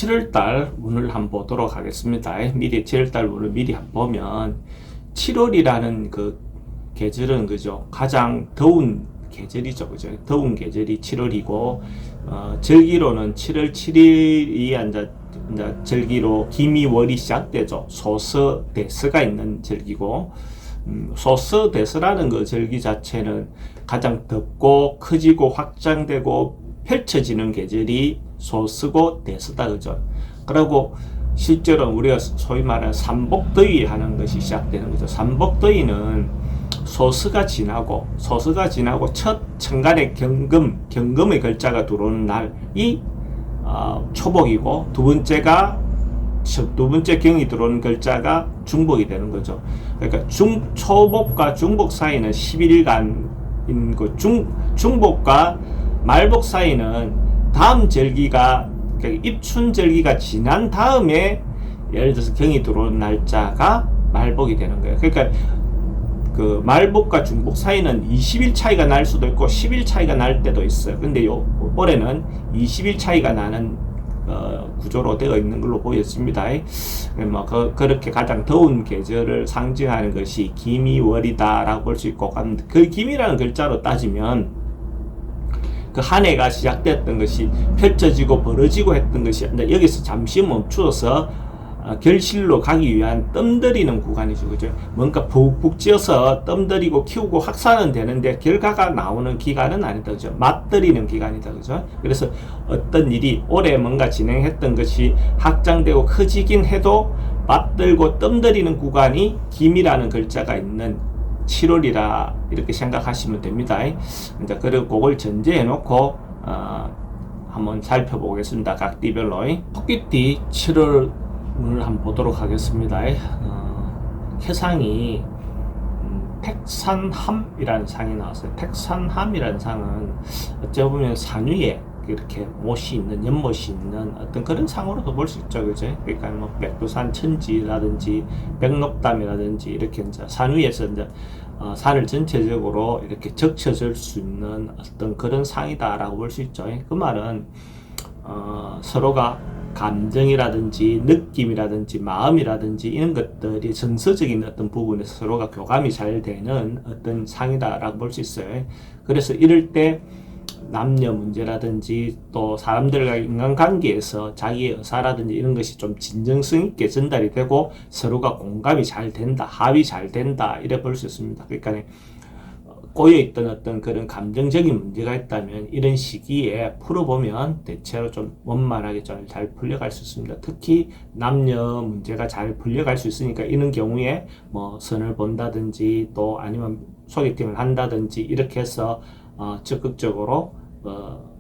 7월달 운을 한번 보도록 하겠습니다. 미리 7월달 운을 미리 한번 보면 7월이라는 그 계절은 그죠, 가장 더운 계절이죠, 그죠. 더운 계절이 7월이고 절기로는 7월 7일이 이제 절기로 기미월이 시작되죠. 소서대서가 있는 절기고, 소서대서라는 그 절기 자체는 가장 덥고 커지고 확장되고 펼쳐지는 계절이 소서고 대서다, 그죠. 그리고 실제로 우리가 소위 말하는 삼복더위 하는 것이 시작되는 거죠. 삼복더위는 소서가 지나고 첫 천간의 경금의 글자가 들어오는 날이 초복이고, 두 번째 경이 들어오는 글자가 중복이 되는 거죠. 그러니까 초복과 중복 사이는 11일간인 거, 중복과 말복 사이는 다음 절기가, 그러니까 입춘절기가 지난 다음에 예를 들어서 경이 들어오는 날짜가 말복이 되는 거예요. 그러니까 그 말복과 중복 사이는 20일 차이가 날 수도 있고 10일 차이가 날 때도 있어요. 근데 올해는 20일 차이가 나는 구조로 되어 있는 걸로 보였습니다. 뭐 그렇게 가장 더운 계절을 상징하는 것이 기미월이다라고 볼 수 있고, 그 기미라는 글자로 따지면 그 한 해가 시작됐던 것이 펼쳐지고 벌어지고 했던 것이 여기서 잠시 멈추어서 결실로 가기 위한 뜸들이는 구간이죠, 그죠? 뭔가 푹푹 찌어서 뜸들이고 키우고 확산은 되는데 결과가 나오는 기간은 아니다, 그죠? 맛들이는 기간이다, 그죠? 그래서 어떤 일이 올해 뭔가 진행했던 것이 확장되고 커지긴 해도 맛들고 뜸들이는 구간이 김이라는 글자가 있는 7월이라 이렇게 생각하시면 됩니다. 이제 그리고 그걸 전제해 놓고 한번 살펴보겠습니다. 각 띠별로. 토끼띠 7월 오늘 한번 보도록 하겠습니다. 해상이 택산함이라는 상이 나왔어요. 택산함이라는 상은 어찌 보면 산 위에 이렇게 못이 있는, 연못이 있는 어떤 그런 상으로도 볼 수 있죠, 그죠? 그러니까 뭐 백두산 천지라든지 백록담이라든지 이렇게 이제 산 위에서 이제 산을 전체적으로 이렇게 적셔줄 수 있는 어떤 그런 상이다라고 볼 수 있죠. 그 말은 서로가 감정이라든지 느낌이라든지 마음이라든지 이런 것들이 정서적인 어떤 부분에서 서로가 교감이 잘 되는 어떤 상이다라고 볼 수 있어요. 그래서 이럴 때 남녀 문제라든지 또 사람들과 인간관계에서 자기의 의사라든지 이런 것이 좀 진정성 있게 전달이 되고 서로가 공감이 잘 된다, 합의 잘 된다, 이래 볼 수 있습니다. 그러니까 꼬여있던 어떤 그런 감정적인 문제가 있다면 이런 시기에 풀어보면 대체로 좀 원만하게 잘 풀려갈 수 있습니다. 특히 남녀 문제가 잘 풀려갈 수 있으니까 이런 경우에 뭐 선을 본다든지 또 아니면 소개팅을 한다든지 이렇게 해서 적극적으로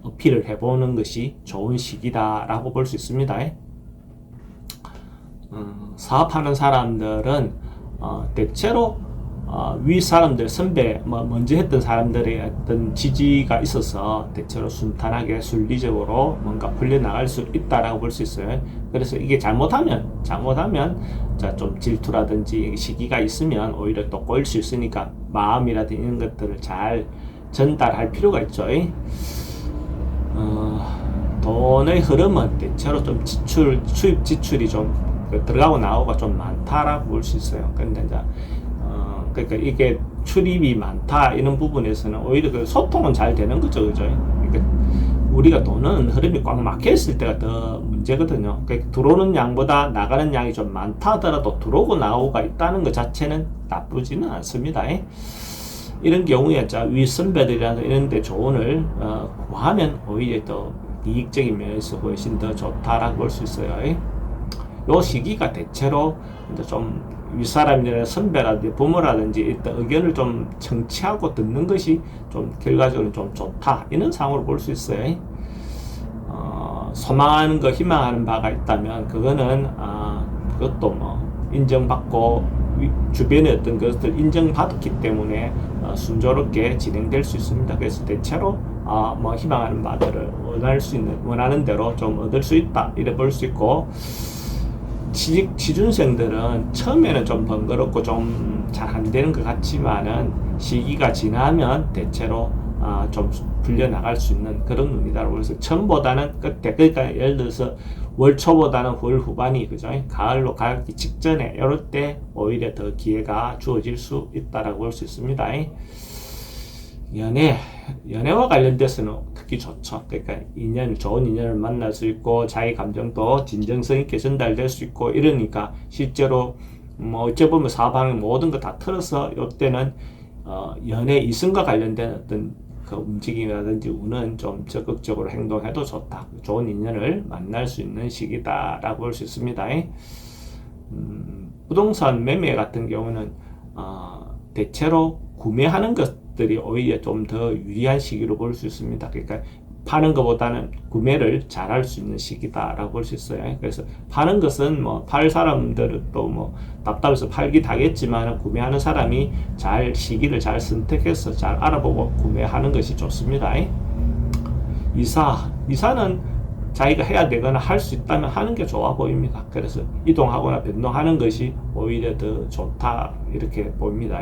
어필을 해보는 것이 좋은 시기다라고 볼 수 있습니다. 사업하는 사람들은 대체로 위 사람들, 선배, 먼저 했던 사람들의 어떤 지지가 있어서 대체로 순탄하게 순리적으로 뭔가 풀려나갈 수 있다라고 볼 수 있어요. 그래서 이게 잘못하면 좀 질투라든지 시기가 있으면 오히려 또 꼬일 수 있으니까 마음이라든지 이런 것들을 잘 전달할 필요가 있죠. 돈의 흐름은 대체로 좀 수입 지출이 좀 들어가고 나오고 좀 많다라고 볼 수 있어요. 근데 이제 그러니까 이게 출입이 많다 이런 부분에서는 오히려 그 소통은 잘 되는 거죠, 그죠? 그러니까 우리가 돈은 흐름이 꽉 막혀 있을 때가 더 문제거든요. 그러니까 들어오는 양보다 나가는 양이 좀 많다 하더라도 들어오고 나오고가 있다는 것 자체는 나쁘지는 않습니다. 이런 경우에 위 선배들이나 이런 데 조언을 구하면 오히려 더 이익적인 면에서 훨씬 더 좋다라고 볼 수 있어요. 요 시기가 대체로 이제 좀 윗사람이나 선배라든지 부모라든지 일단 의견을 좀 청취하고 듣는 것이 좀 결과적으로 좀 좋다, 이런 상황으로 볼 수 있어요. 소망하는 거, 희망하는 바가 있다면 그거는 그것도 뭐 인정받고 주변의 어떤 것들 인정받았기 때문에 순조롭게 진행될 수 있습니다. 그래서 대체로 뭐 희망하는 바들을 원하는 대로 좀 얻을 수 있다, 이래 볼 수 있고, 취준생들은 처음에는 좀 번거롭고 좀 잘 안 되는 것 같지만은 시기가 지나면 대체로 좀 풀려나갈 수 있는 그런 운이다라고 해서 처음보다는 끝에, 그러니까 예를 들어서 월 초보다는 월 후반이, 그죠? 가을로 가기 직전에 이럴 때 오히려 더 기회가 주어질 수 있다라고 볼 수 있습니다. 연애와 관련돼서는 특히 좋죠. 그러니까 좋은 인연을 만날 수 있고 자기 감정도 진정성 있게 전달될 수 있고 이러니까 실제로 뭐 어째 보면 사방의 모든 거 다 틀어서 이때는 연애 이성과 관련된 어떤 그 움직임이라든지 운은 좀 적극적으로 행동해도 좋다. 좋은 인연을 만날 수 있는 시기다라고 볼 수 있습니다. 부동산 매매 같은 경우는 대체로 구매하는 것들이 오히려 좀 더 유리한 시기로 볼 수 있습니다. 그러니까 파는 것보다는 구매를 잘 할 수 있는 시기다라고 볼 수 있어요. 그래서 파는 것은 뭐 팔 사람들은 또 뭐 답답해서 팔기 하겠지만 구매하는 사람이 시기를 잘 선택해서 잘 알아보고 구매하는 것이 좋습니다. 이사는 자기가 해야 되거나 할 수 있다면 하는 게 좋아 보입니다. 그래서 이동하거나 변동하는 것이 오히려 더 좋다 이렇게 보입니다.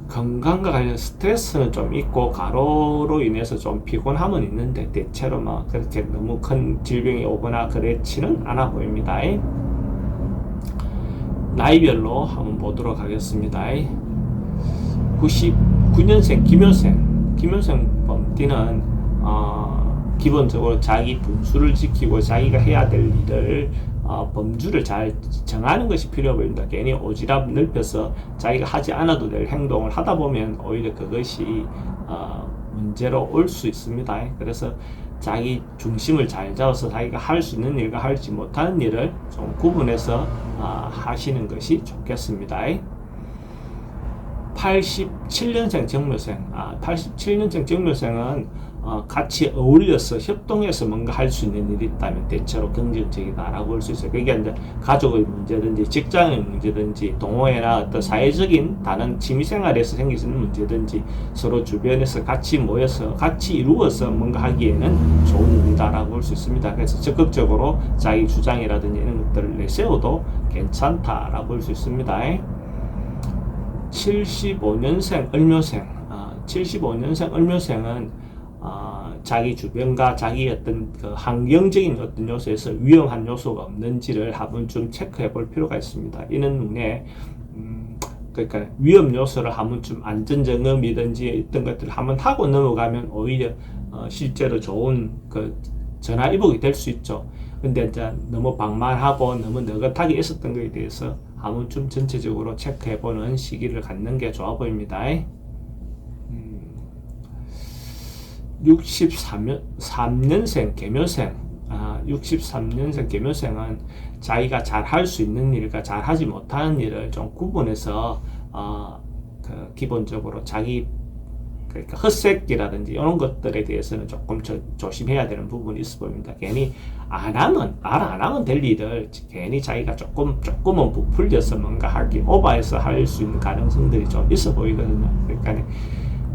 건강과 관련 스트레스는 좀 있고 가로로 인해서 좀 피곤함은 있는데 대체로 막 그렇게 너무 큰 질병이 오거나 그렇지는 않아 보입니다. 나이별로 한번 보도록 하겠습니다. 99년생 김효생 범띠는 기본적으로 자기 분수를 지키고 자기가 해야 될 일을 범주를 잘 정하는 것이 필요해 보입니다. 괜히 오지랖 넓혀서 자기가 하지 않아도 될 행동을 하다 보면 오히려 그것이 문제로 올 수 있습니다. 그래서 자기 중심을 잘 잡아서 자기가 할 수 있는 일과 하지 못하는 일을 좀 구분해서 하시는 것이 좋겠습니다. 87년생 정묘생 87년생 정묘생은 같이 어울려서 협동해서 뭔가 할 수 있는 일이 있다면 대체로 긍정적이다라고 볼 수 있어요. 그게 이제 가족의 문제든지 직장의 문제든지 동호회나 어떤 사회적인 다른 취미생활에서 생길 수 있는 문제든지 서로 주변에서 같이 모여서 같이 이루어서 뭔가 하기에는 좋은 일이다라고 볼 수 있습니다. 그래서 적극적으로 자기 주장이라든지 이런 것들을 내세워도 괜찮다라고 볼 수 있습니다. 75년생 을묘생 75년생 을묘생은 자기 주변과 자기 어떤 그 환경적인 어떤 요소에서 위험한 요소가 없는지를 한번 좀 체크해 볼 필요가 있습니다. 이는 눈에 그러니까 위험 요소를 한번 좀 안전점검이든지 어떤 것들을 한번 하고 넘어가면 오히려 실제로 좋은 그 전화위복이 될 수 있죠. 근데 이제 너무 방만하고 너무 느긋하게 있었던 것에 대해서 한번 좀 전체적으로 체크해 보는 시기를 갖는 게 좋아 보입니다. 63년생 개묘생 63년생 개묘생은 자기가 잘 할 수 있는 일과 잘 하지 못하는 일을 좀 구분해서 기본적으로 자기 그러니까 헛새끼라든지 이런 것들에 대해서는 조금 조심해야 되는 부분이 있어 보입니다. 괜히 말 안 하면 될 일을 괜히 자기가 조금은 부풀려서 뭔가 오버해서 할 수 있는 가능성들이 좀 있어 보이거든요. 그러니까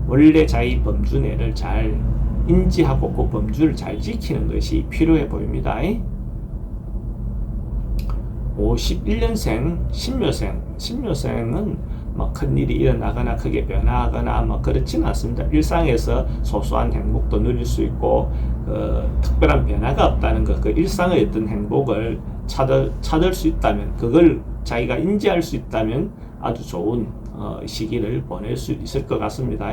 원래 자기 범주 내를 잘 인지하고 그 범주를 잘 지키는 것이 필요해 보입니다. 51년생 신묘생은 뭐 큰일이 일어나거나 크게 변화하거나 뭐 그렇지는 않습니다. 일상에서 소소한 행복도 누릴 수 있고 특별한 변화가 없다는 것, 그 일상의 어떤 행복을 찾을 수 있다면, 그걸 자기가 인지할 수 있다면 아주 좋은 시기를 보낼 수 있을 것 같습니다.